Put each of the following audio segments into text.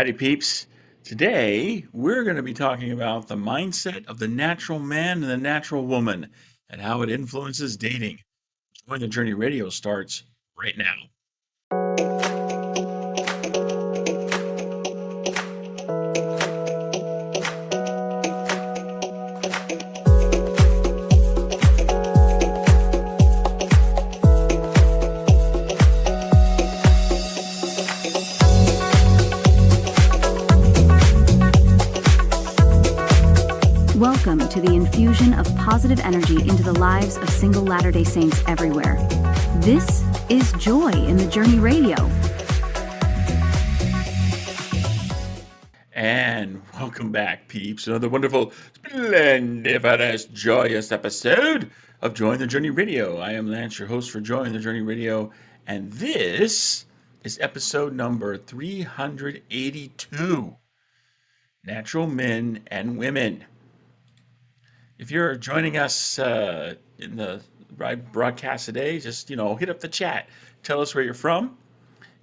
Alrighty, peeps. Today, we're going to be talking about the mindset of the natural man and the natural woman and how it influences dating. Join the Journey Radio starts right now. Welcome to the infusion of positive energy into the lives of single Latter-day Saints everywhere. This is Joy in the Journey Radio. And welcome back, peeps. Another wonderful, splendiferous, joyous episode of Joy in the Journey Radio. I am Lance, your host for Joy in the Journey Radio, and this is episode number 382, Natural Men and Women. If you're joining us in the broadcast today, just, hit up the chat. Tell us where you're from.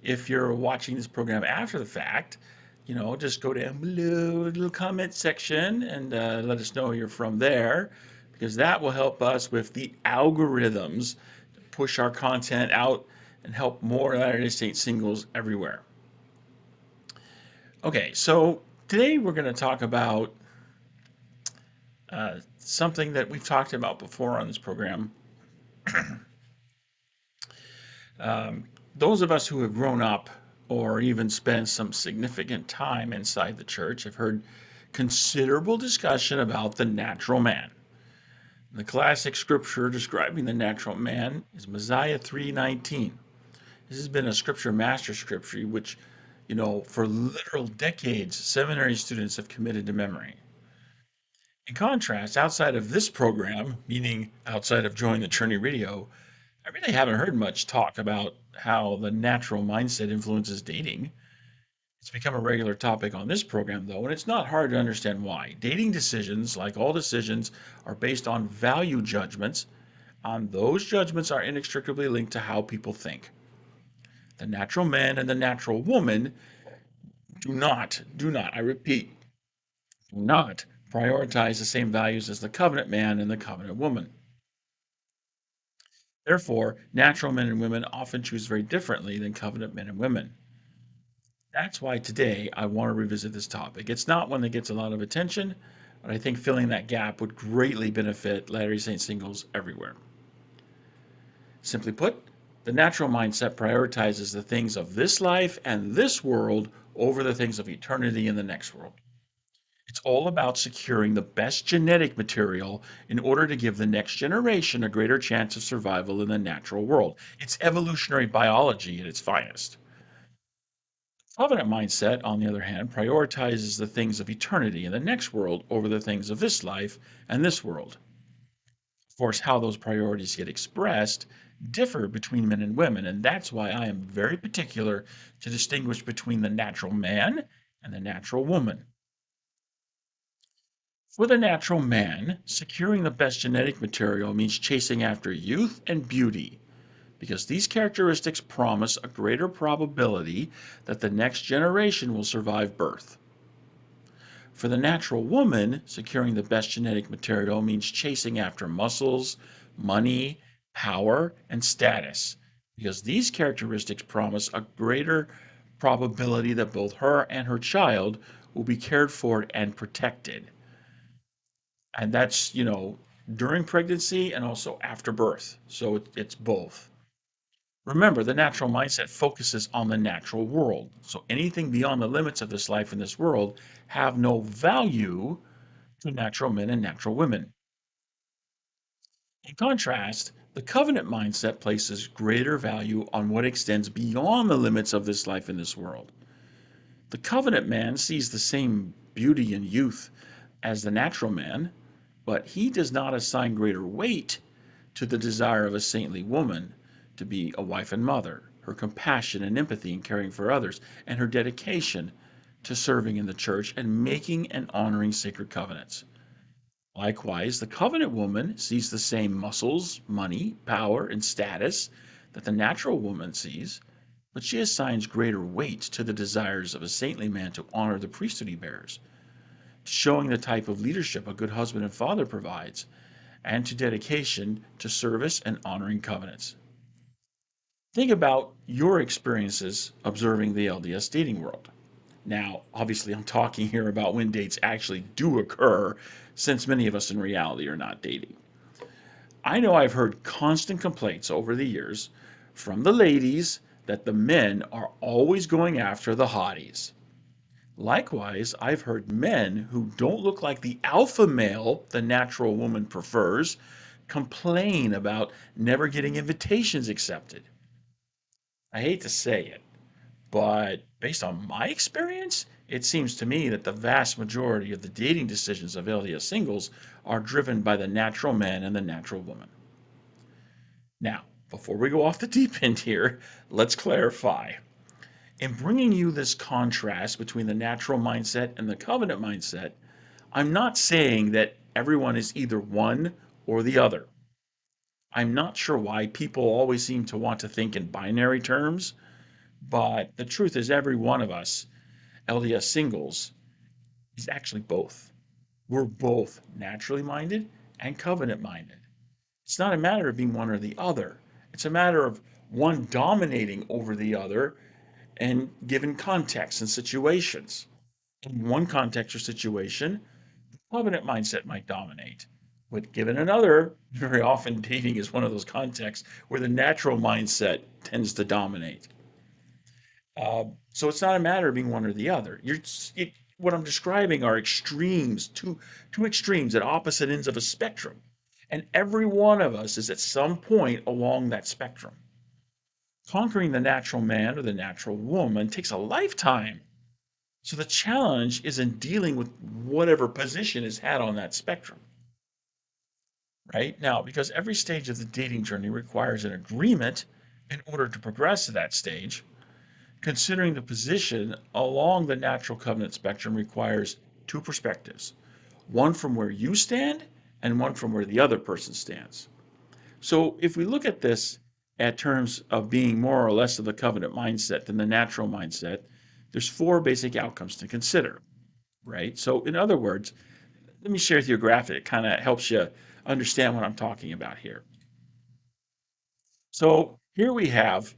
If you're watching this program after the fact, just go down below the little comment section and let us know you're from there, because that will help us with the algorithms to push our content out and help more Latter-day Saint singles everywhere. Okay, so today we're going to talk about something that we've talked about before on this program. Those of us who have grown up or even spent some significant time inside the church have heard considerable discussion about the natural man. The classic scripture describing the natural man is Mosiah 3:19. This has been a scripture master scripture which, for literal decades, seminary students have committed to memory. In contrast, outside of this program, meaning outside of Join the Journey Radio, I really haven't heard much talk about how the natural mindset influences dating. It's become a regular topic on this program, though, and it's not hard to understand why. Dating decisions, like all decisions, are based on value judgments, and those judgments are inextricably linked to how people think. The natural man and the natural woman do not, I repeat, do not prioritize the same values as the covenant man and the covenant woman. Therefore, natural men and women often choose very differently than covenant men and women. That's why today I want to revisit this topic. It's not one that gets a lot of attention, but I think filling that gap would greatly benefit Latter-day Saint singles everywhere. Simply put, the natural mindset prioritizes the things of this life and this world over the things of eternity in the next world. It's all about securing the best genetic material in order to give the next generation a greater chance of survival in the natural world. It's evolutionary biology at its finest. The covenant mindset, on the other hand, prioritizes the things of eternity in the next world over the things of this life and this world. Of course, how those priorities get expressed differ between men and women, and that's why I am very particular to distinguish between the natural man and the natural woman. For the natural man, securing the best genetic material means chasing after youth and beauty, because these characteristics promise a greater probability that the next generation will survive birth. For the natural woman, securing the best genetic material means chasing after muscles, money, power, and status, because these characteristics promise a greater probability that both her and her child will be cared for and protected. And that's, during pregnancy and also after birth. So it's both. Remember, the natural mindset focuses on the natural world. So anything beyond the limits of this life in this world have no value to natural men and natural women. In contrast, the covenant mindset places greater value on what extends beyond the limits of this life in this world. The covenant man sees the same beauty and youth as the natural man, but he does not assign greater weight to the desire of a saintly woman to be a wife and mother, her compassion and empathy in caring for others, and her dedication to serving in the church and making and honoring sacred covenants. Likewise, the covenant woman sees the same muscles, money, power, and status that the natural woman sees, but she assigns greater weight to the desires of a saintly man to honor the priesthood he bears, showing the type of leadership a good husband and father provides, and to dedication to service and honoring covenants. Think about your experiences observing the LDS dating world. Now, obviously, I'm talking here about when dates actually do occur, since many of us in reality are not dating. I know I've heard constant complaints over the years from the ladies that the men are always going after the hotties. Likewise, I've heard men who don't look like the alpha male the natural woman prefers complain about never getting invitations accepted. I hate to say it, but based on my experience, it seems to me that the vast majority of the dating decisions of LDS singles are driven by the natural man and the natural woman. Now, before we go off the deep end here, let's clarify. In bringing you this contrast between the natural mindset and the covenant mindset, I'm not saying that everyone is either one or the other. I'm not sure why people always seem to want to think in binary terms, but the truth is, every one of us, LDS singles, is actually both. We're both naturally minded and covenant minded. It's not a matter of being one or the other, it's a matter of one dominating over the other and given context and situations. In one context or situation, the covenant mindset might dominate. But given another, very often dating is one of those contexts where the natural mindset tends to dominate. So it's not a matter of being one or the other. What I'm describing are extremes, two extremes at opposite ends of a spectrum. And every one of us is at some point along that spectrum. Conquering the natural man or the natural woman takes a lifetime. So the challenge is in dealing with whatever position is had on that spectrum, right? Now, because every stage of the dating journey requires an agreement in order to progress to that stage, considering the position along the natural covenant spectrum requires two perspectives, one from where you stand and one from where the other person stands. So if we look at this at terms of being more or less of the covenant mindset than the natural mindset, there's four basic outcomes to consider, right? So in other words, let me share with you a graphic that kind of helps you understand what I'm talking about here. So here we have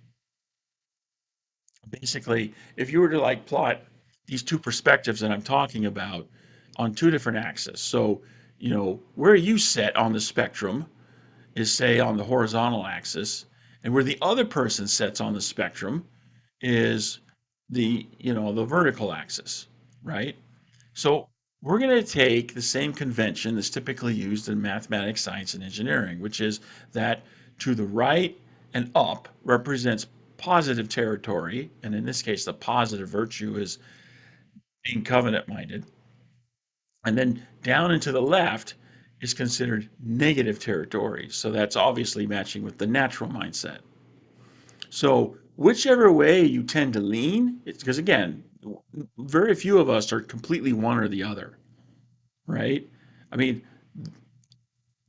basically, if you were to like plot these two perspectives that I'm talking about on two different axes. So, where you set on the spectrum is, say, on the horizontal axis, and where the other person sets on the spectrum is the vertical axis, right? So we're going to take the same convention that's typically used in mathematics, science, and engineering, which is that to the right and up represents positive territory, and in this case, the positive virtue is being covenant minded. And then down and to the left is considered negative territory. So that's obviously matching with the natural mindset. So whichever way you tend to lean, it's because again, very few of us are completely one or the other, right? I mean,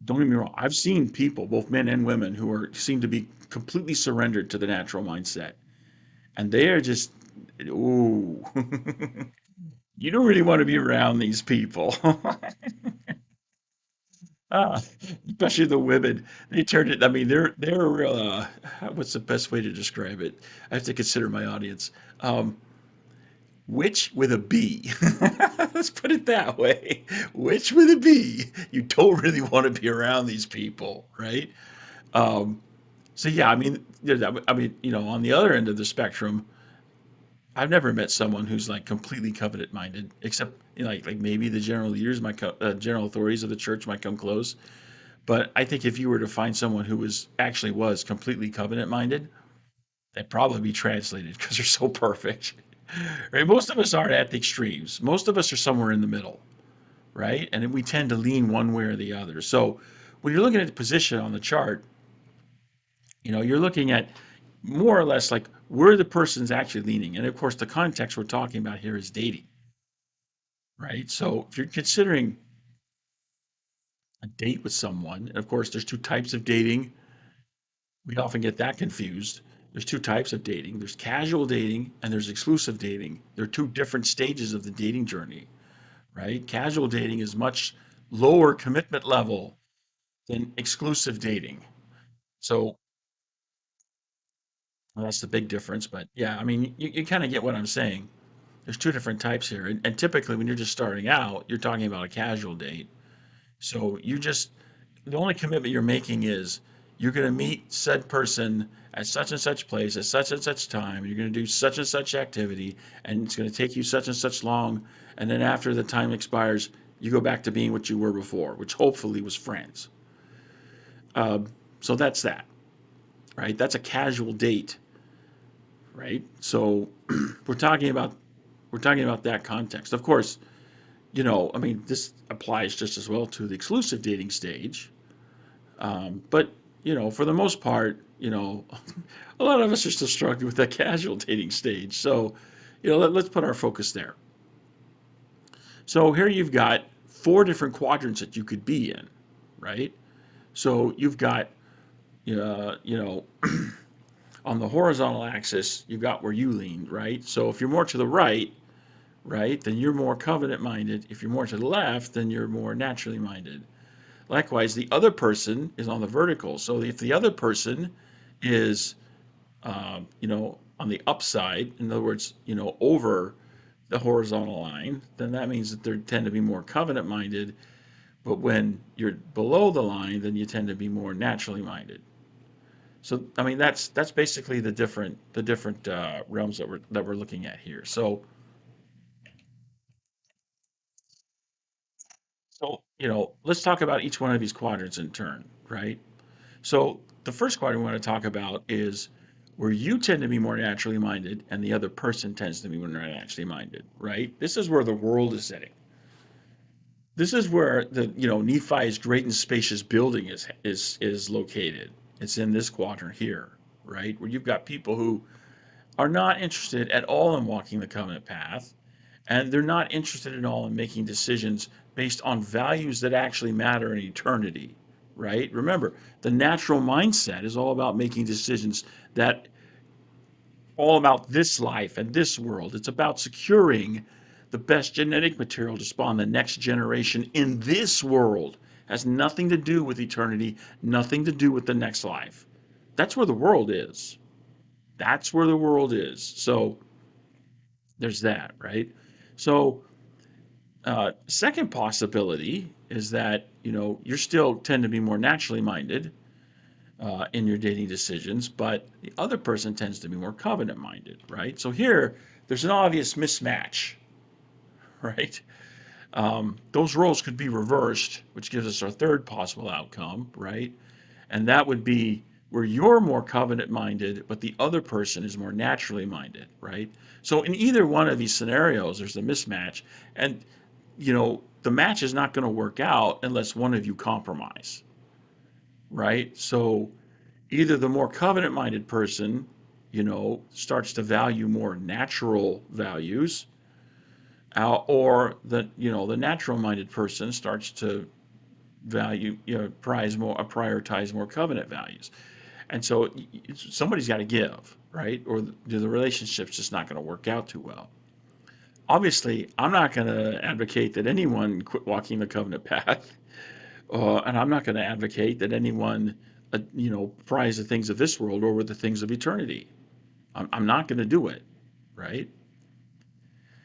don't get me wrong. I've seen people, both men and women, who are seem to be completely surrendered to the natural mindset, and they are just, ooh, you don't really want to be around these people. Ah, especially the women. They turned it. I mean, they're a real. What's the best way to describe it? I have to consider my audience. Um, Witch with a B. Let's put it that way. Witch with a B. You don't really want to be around these people, right? Um, so yeah, I mean, on the other end of the spectrum, I've never met someone who's like completely covenant minded, except like maybe the general leaders, general authorities of the church might come close. But I think if you were to find someone who was completely covenant minded, they'd probably be translated because they're so perfect. Right? Most of us aren't at the extremes. Most of us are somewhere in the middle, right? And we tend to lean one way or the other. So when you're looking at the position on the chart, you're looking at more or less like where the person's actually leaning. And of course, the context we're talking about here is dating, right? So if you're considering a date with someone, and of course, there's two types of dating. We often get that confused. There's two types of dating. There's casual dating and there's exclusive dating. They're two different stages of the dating journey, right? Casual dating is much lower commitment level than exclusive dating. So well, that's the big difference. But yeah, I mean, you kind of get what I'm saying. There's two different types here. And typically, when you're just starting out, you're talking about a casual date. So you just, the only commitment you're making is you're going to meet said person at such and such place at such and such time. You're going to do such and such activity, and it's going to take you such and such long. And then after the time expires, you go back to being what you were before, which hopefully was friends. So that's that, right? That's a casual date, right? So we're talking about we're talking about that context. Of course, I mean, this applies just as well to the exclusive dating stage. But for the most part, a lot of us are still struggling with that casual dating stage. So, let's put our focus there. So here you've got four different quadrants that you could be in, right? So you've got, you know, on the horizontal axis, you've got where you lean, right? So if you're more to the right, right, then you're more covenant minded. If you're more to the left, then you're more naturally minded. Likewise, the other person is on the vertical. So if the other person is, on the upside, in other words, over the horizontal line, then that means that they tend to be more covenant minded. But when you're below the line, then you tend to be more naturally minded. So I mean that's basically the different realms that we're looking at here. So let's talk about each one of these quadrants in turn, right? So the first quadrant we want to talk about is where you tend to be more naturally minded and the other person tends to be more naturally minded, right? This is where the world is sitting. This is where the Nephi's great and spacious building is located. It's in this quadrant here, right? Where you've got people who are not interested at all in walking the covenant path, and they're not interested at all in making decisions based on values that actually matter in eternity, right? Remember, the natural mindset is all about making decisions that all about this life and this world. It's about securing the best genetic material to spawn the next generation in this world. It has nothing to do with eternity, nothing to do with the next life. That's where the world is. That's where the world is. So there's that, right? So second possibility is that you're still tend to be more naturally minded in your dating decisions, but the other person tends to be more covenant minded, right? So here, there's an obvious mismatch, right? Those roles could be reversed, which gives us our third possible outcome, right? And that would be where you're more covenant minded, but the other person is more naturally minded, right? So in either one of these scenarios, there's a mismatch, and the match is not going to work out unless one of you compromise, right? So either the more covenant minded person, starts to value more natural values, or the natural minded person starts to value, prioritize more covenant values. And so somebody's got to give, right? Or the relationship's just not going to work out too well. Obviously, I'm not going to advocate that anyone quit walking the covenant path, and I'm not going to advocate that anyone, prize the things of this world over the things of eternity. I'm not going to do it, right?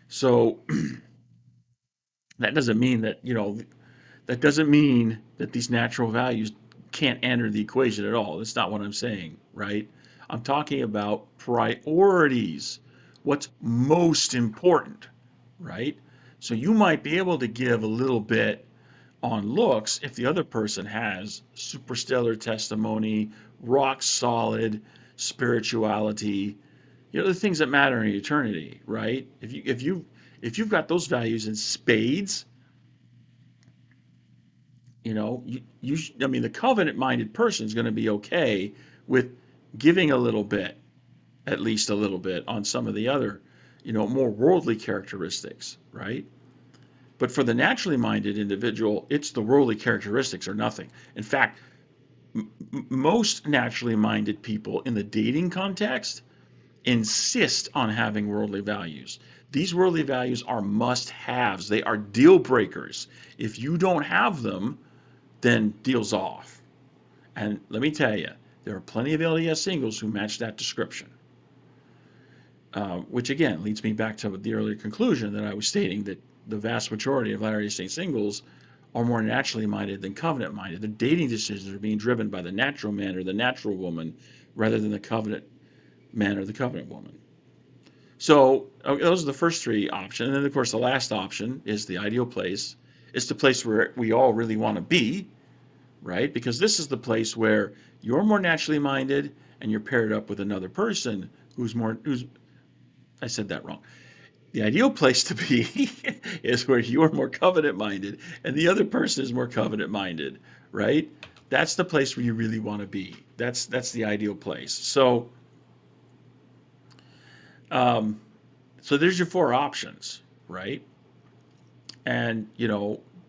So that doesn't mean that these natural values can't enter the equation at all. That's not what I'm saying, right? I'm talking about priorities. What's most important, right? So you might be able to give a little bit on looks if the other person has superstellar testimony, rock solid spirituality, the things that matter in eternity, right? If you've got those values in spades, I mean, the covenant minded person is going to be okay with giving a little bit, at least a little bit, on some of the other, more worldly characteristics, right? But for the naturally minded individual, it's the worldly characteristics or nothing. In fact, most naturally minded people in the dating context insist on having worldly values. These worldly values are must haves, they are deal breakers. If you don't have them, then deal's off. And let me tell you, there are plenty of LDS singles who match that description. Which again leads me back to the earlier conclusion that I was stating that the vast majority of Latter-day Saint singles are more naturally minded than covenant minded. Their dating decisions are being driven by the natural man or the natural woman rather than the covenant man or the covenant woman. So those are the first three options. And then, of course, the last option is the ideal place. It's the place where we all really want to be, right? Because this is the place where you're more naturally minded and you're paired up with another person who's I said that wrong. The ideal place to be is where you're more covenant minded and the other person is more covenant minded, right? That's the place where you really want to be. That's the ideal place. Um, so there's your four options, right? And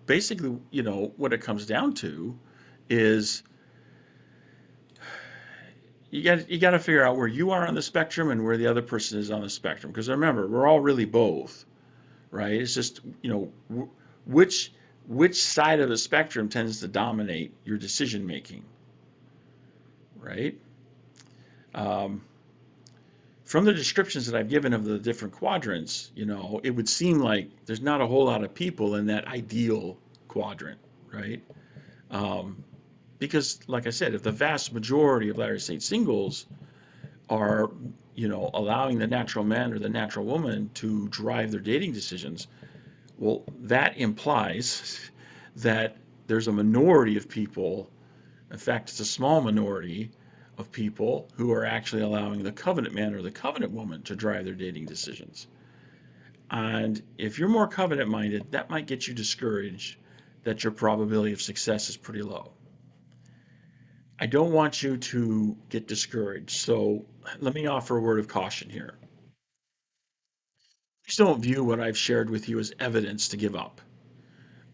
basically, what it comes down to is you got to figure out where you are on the spectrum and where the other person is on the spectrum. Because remember, we're all really both, right? It's just which which side of the spectrum tends to dominate your decision making, right? Um, from the descriptions that I've given of the different quadrants, it would seem like there's not a whole lot of people in that ideal quadrant, right? Um, because, like I said, if the vast majority of Latter-day Saint singles are, allowing the natural man or the natural woman to drive their dating decisions, well, that implies that there's a minority of people. In fact, it's a small minority of people who are actually allowing the covenant man or the covenant woman to drive their dating decisions. And if you're more covenant minded, that might get you discouraged that your probability of success is pretty low. I don't want you to get discouraged. So let me offer a word of caution here. Please don't view what I've shared with you as evidence to give up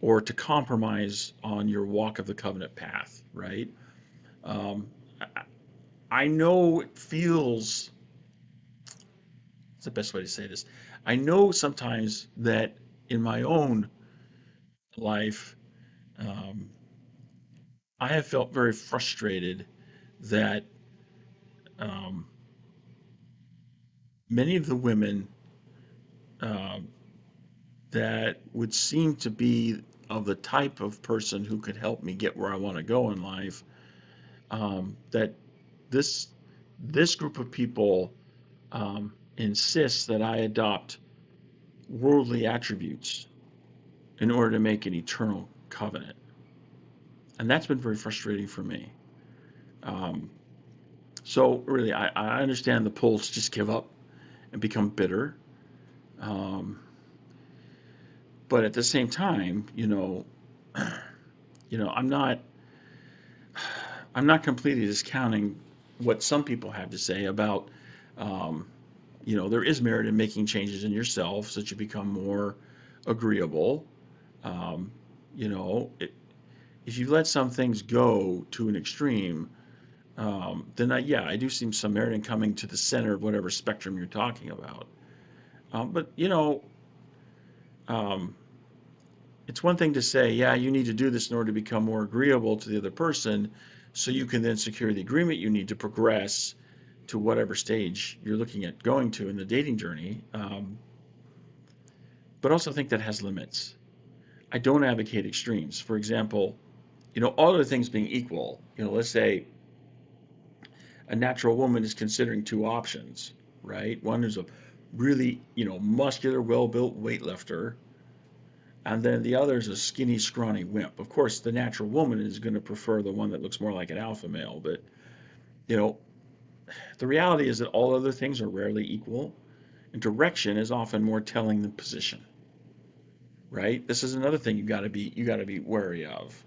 or to compromise on your walk of the covenant path, right? Um, I know it feels, it's the best way to say this. I know sometimes that in my own life, um, I have felt very frustrated that um, many of the women um, that would seem to be of the type of person who could help me get where I want to go in life, that this this group of people insists that I adopt worldly attributes in order to make an eternal covenant, and that's been very frustrating for me. Um, so really, I understand the pull to just give up and become bitter, um, but at the same time, I'm not completely discounting what some people have to say about, um, there is merit in making changes in yourself so that you become more agreeable. Um, if you let some things go to an extreme, then yeah, I do see some merit in coming to the center of whatever spectrum you're talking about. But um, it's one thing to say, yeah, you need to do this in order to become more agreeable to the other person, so you can then secure the agreement you need to progress to whatever stage you're looking at going to in the dating journey. But also think that has limits. I don't advocate extremes. For example, all other things being equal, let's say a natural woman is considering two options, right? One is a really, muscular, well-built weightlifter, and then the other is a skinny, scrawny wimp. Of course, the natural woman is going to prefer the one that looks more like an alpha male, but you know, the reality is that all other things are rarely equal, and direction is often more telling than position, right? This is another thing you got to be wary of.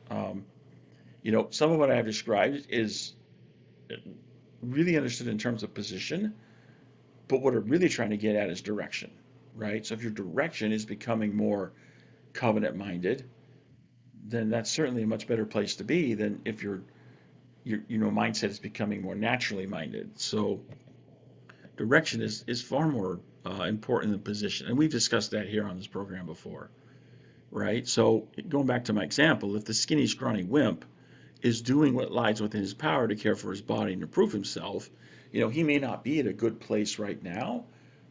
Some of what I have described is really understood in terms of position, but what I'm really trying to get at is direction, right? So if your direction is becoming more covenant minded, then that's certainly a much better place to be than if you're your mindset is becoming more naturally minded. So direction is far more important than position, and we've discussed that here on this program before, right? So going back to my example, if the skinny, scrawny wimp is doing what lies within his power to care for his body and improve himself, he may not be at a good place right now,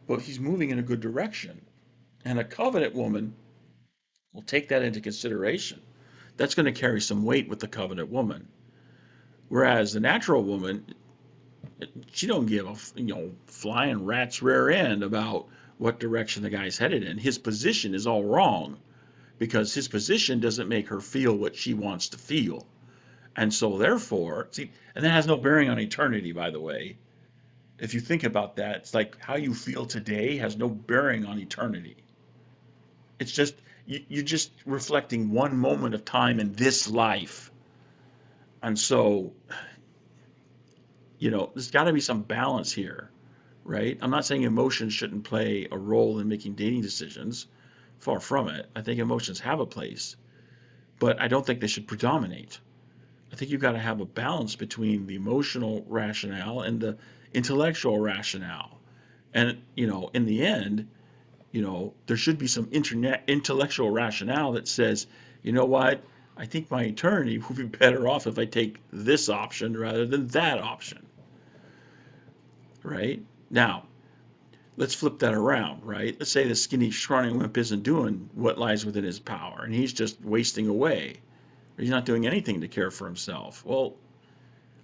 but he's moving in a good direction. And a covenant woman will take that into consideration. That's going to carry some weight with the covenant woman. Whereas the natural woman, she don't give a flying rat's rear end about what direction the guy's headed in. His position is all wrong because his position doesn't make her feel what she wants to feel. And so therefore, see, and that has no bearing on eternity, by the way. If you think about that, it's like how you feel today has no bearing on eternity. It's just you're just reflecting one moment of time in this life. And so, there's got to be some balance here, right? I'm not saying emotions shouldn't play a role in making dating decisions. Far from it. I think emotions have a place, but I don't think they should predominate. I think you've got to have a balance between the emotional rationale and the intellectual rationale. And, in the end, there should be some intellectual rationale that says, you know what, I think my eternity will be better off if I take this option rather than that option, right? Now, let's flip that around, right? Let's say the skinny, scrawny wimp isn't doing what lies within his power, and he's just wasting away. He's not doing anything to care for himself. Well,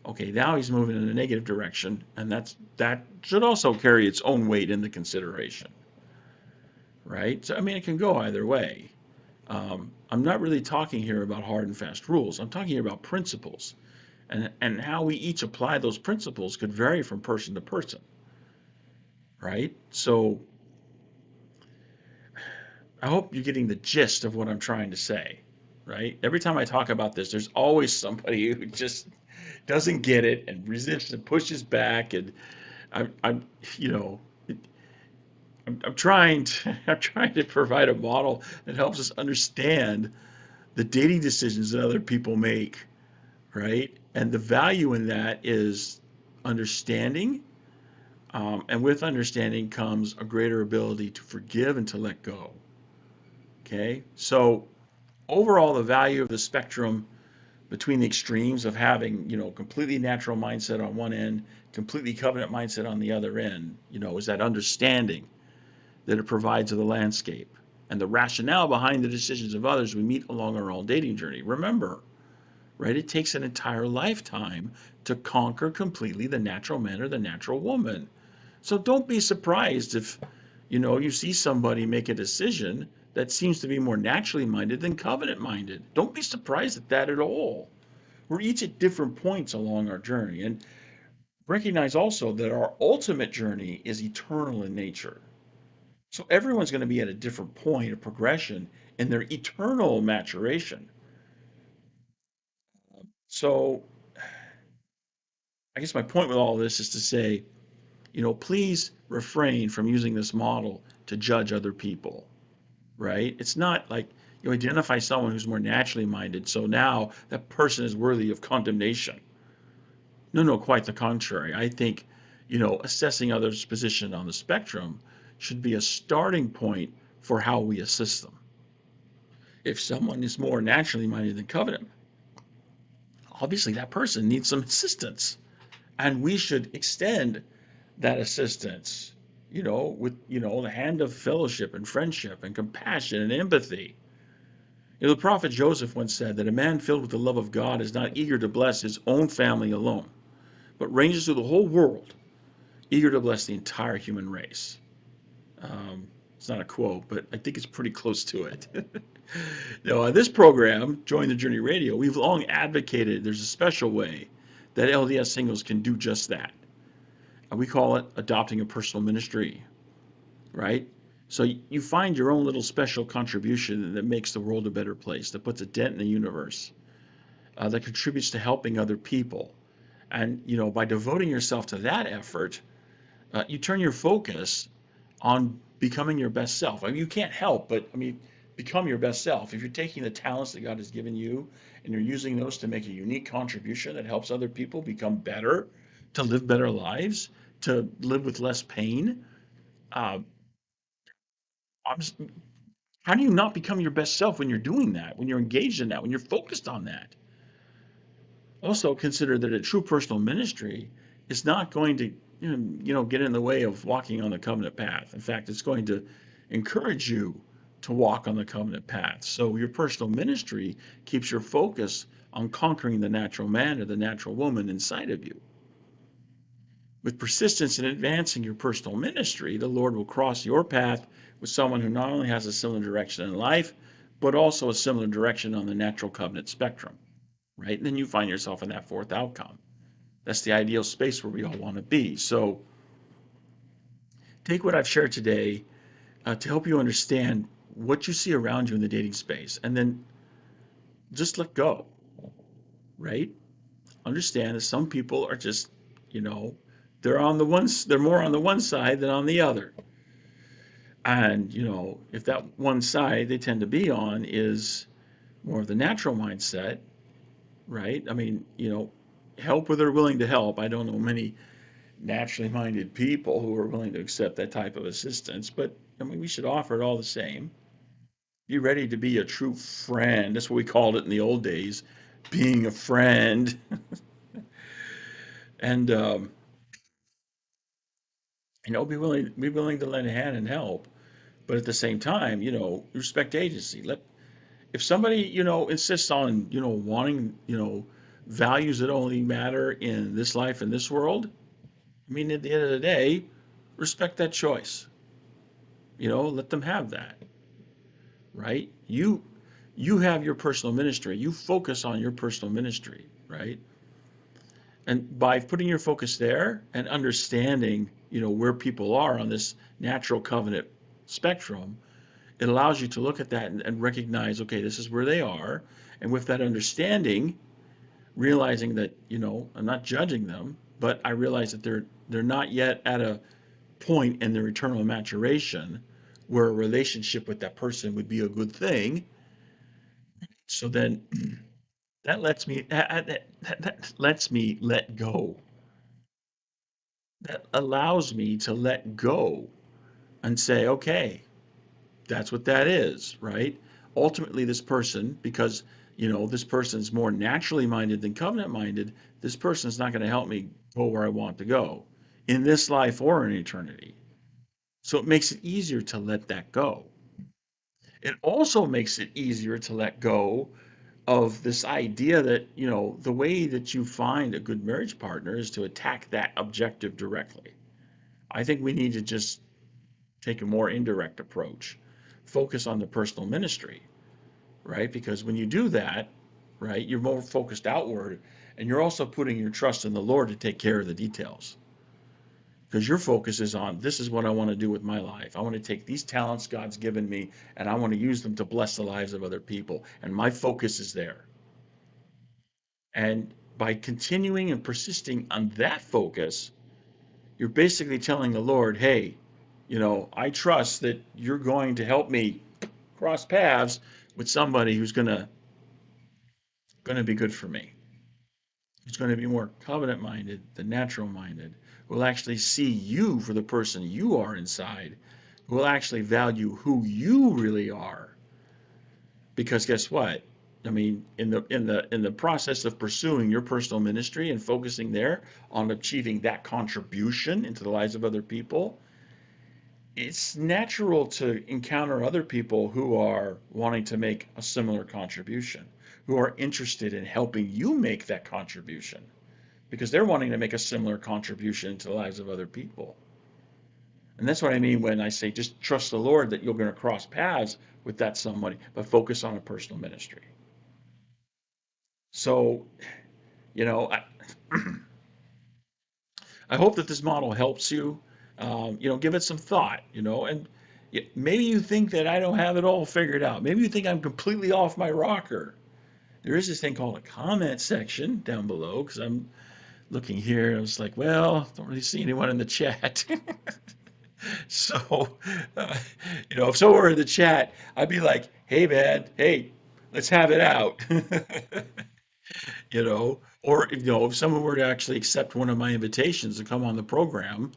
okay, now he's moving in a negative direction, and that should also carry its own weight into consideration, right? So, I mean, it can go either way. I'm not really talking here about hard and fast rules. I'm talking about principles, and how we each apply those principles could vary from person to person, right? So I hope you're getting the gist of what I'm trying to say, right? Every time I talk about this, there's always somebody who just doesn't get it and resists and pushes back, and I'm you know, I'm trying to I'm trying to provide a model that helps us understand the dating decisions that other people make, right? And the value in that is understanding, and with understanding comes a greater ability to forgive and to let go. Okay, so overall, the value of the spectrum between the extremes of having, completely natural mindset on one end, completely covenant mindset on the other end, is that understanding that it provides of the landscape and the rationale behind the decisions of others we meet along our own dating journey. Remember, right, it takes an entire lifetime to conquer completely the natural man or the natural woman. So don't be surprised if, you see somebody make a decision that seems to be more naturally minded than covenant minded. Don't be surprised at that at all. We're each at different points along our journey. And recognize also that our ultimate journey is eternal in nature. So everyone's going to be at a different point of progression in their eternal maturation. So I guess my point with all of this is to say, please refrain from using this model to judge other people, right? It's not like you identify someone who's more naturally minded, so now that person is worthy of condemnation. No, no, quite the contrary. I think, assessing others' position on the spectrum should be a starting point for how we assist them. If someone is more naturally minded than covenant, obviously that person needs some assistance, and we should extend that assistance, with, the hand of fellowship and friendship and compassion and empathy. The prophet Joseph once said that a man filled with the love of God is not eager to bless his own family alone, but ranges through the whole world, eager to bless the entire human race. It's not a quote, but I think it's pretty close to it. On this program, Join the Journey Radio, we've long advocated there's a special way that LDS singles can do just that. We call it adopting a personal ministry, right? So you find your own little special contribution that makes the world a better place, that puts a dent in the universe, that contributes to helping other people. And, by devoting yourself to that effort, you turn your focus on becoming your best self. I mean, you can't help but, become your best self, if you're taking the talents that God has given you and you're using those to make a unique contribution that helps other people become better, to live better lives, to live with less pain, uh, I'm, how do you not become your best self when you're doing that, when you're engaged in that, when you're focused on that? Also, consider that a true personal ministry is not going to, get in the way of walking on the covenant path. In fact, it's going to encourage you to walk on the covenant path. So your personal ministry keeps your focus on conquering the natural man or the natural woman inside of you. With persistence in advancing your personal ministry, the Lord will cross your path with someone who not only has a similar direction in life, but also a similar direction on the natural covenant spectrum, right? And then you find yourself in that fourth outcome. That's the ideal space where we all want to be. So take what I've shared today to help you understand what you see around you in the dating space, and then just let go, right? Understand that some people are just, you know, they're more on the one side than on the other. And, if that one side they tend to be on is more of the natural mindset, right? I mean, help where they're willing to help. I don't know many naturally minded people who are willing to accept that type of assistance, but I mean, we should offer it all the same. Be ready to be a true friend. That's what we called it in the old days, being a friend. And, be willing to lend a hand and help. But at the same time, respect agency. If somebody, insists on, wanting, values that only matter in this life and this world, I mean, at the end of the day, respect that choice. Let them have that, right? You have your personal ministry. You focus on your personal ministry, right? And by putting your focus there and understanding, where people are on this natural covenant spectrum, it allows you to look at that and recognize, okay, this is where they are. And with that understanding, realizing that, I'm not judging them, but I realize that they're not yet at a point in their eternal maturation where a relationship with that person would be a good thing. So then that lets me let go. That allows me to let go and say, okay, that's what that is, right? Ultimately, this person, because this person's more naturally minded than covenant minded, this person's not going to help me go where I want to go in this life or in eternity. So it makes it easier to let that go. It also makes it easier to let go of this idea that, the way that you find a good marriage partner is to attack that objective directly. I think we need to just take a more indirect approach, focus on the personal ministry, right? Because when you do that, right, you're more focused outward and you're also putting your trust in the Lord to take care of the details. Because your focus is on, this is what I want to do with my life. I want to take these talents God's given me and I want to use them to bless the lives of other people. And my focus is there. And by continuing and persisting on that focus, you're basically telling the Lord, hey, I trust that you're going to help me cross paths with somebody who's going to be good for me. Who's going to be more covenant minded than natural minded, who will actually see you for the person you are inside, who will actually value who you really are. Because guess what? I mean, in the process of pursuing your personal ministry and focusing there on achieving that contribution into the lives of other people, it's natural to encounter other people who are wanting to make a similar contribution, who are interested in helping you make that contribution because they're wanting to make a similar contribution to the lives of other people. And that's what I mean when I say just trust the Lord that you're going to cross paths with that somebody, but focus on a personal ministry. So, you know, I, I hope that this model helps you. Give it some thought, and maybe you think that I don't have it all figured out. Maybe you think I'm completely off my rocker. There is this thing called a comment section down below because I'm looking here. I was like, well, don't really see anyone in the chat. So, uh, if someone were in the chat, I'd be like, "Hey, man, hey, let's have it out." Or if someone were to actually accept one of my invitations to come on the program,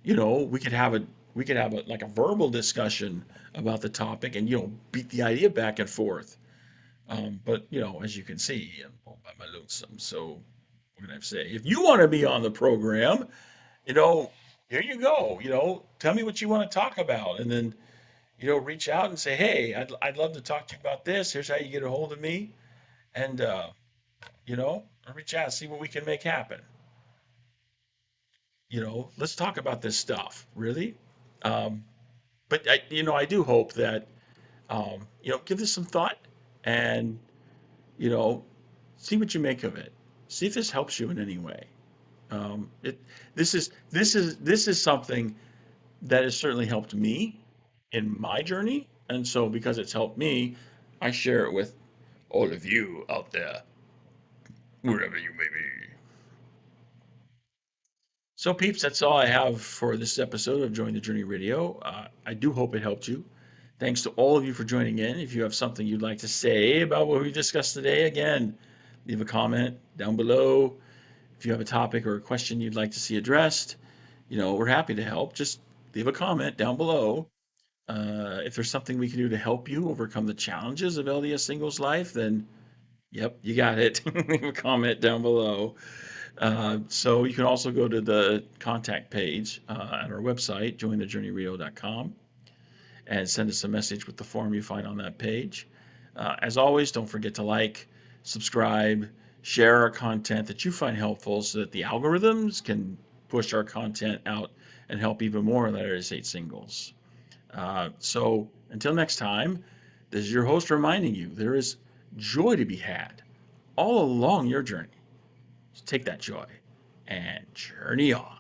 we could have a like a verbal discussion about the topic and beat the idea back and forth. But as you can see, I'm all by my lonesome. So what can I say? If you want to be on the program, you know, here you go. Tell me what you want to talk about, and then reach out and say, hey, I'd love to talk to you about this. Here's how you get a hold of me, and reach out, see what we can make happen. Let's talk about this stuff, really. Um, but I do hope that give this some thought and you know, see what you make of it. See if this helps you in any way. It this is something that has certainly helped me in my journey, and so because it's helped me, I share it with all of you out there, wherever you may be. So, peeps, that's all I have for this episode of Join the Journey Radio. I do hope it helped you. Thanks to all of you for joining in. If you have something you'd like to say about what we discussed today, again, leave a comment down below. If you have a topic or a question you'd like to see addressed, we're happy to help. Just leave a comment down below. If there's something we can do to help you overcome the challenges of LDS singles life, then yep, you got it. Leave a comment down below. So you can also go to the contact page at our website, jointhejourneyradio.com, and send us a message with the form you find on that page. As always, don't forget to like, subscribe, share our content that you find helpful so that the algorithms can push our content out and help even more Latter-day Saint singles. So until next time, this is your host reminding you there is joy to be had all along your journey. So take that joy and journey on.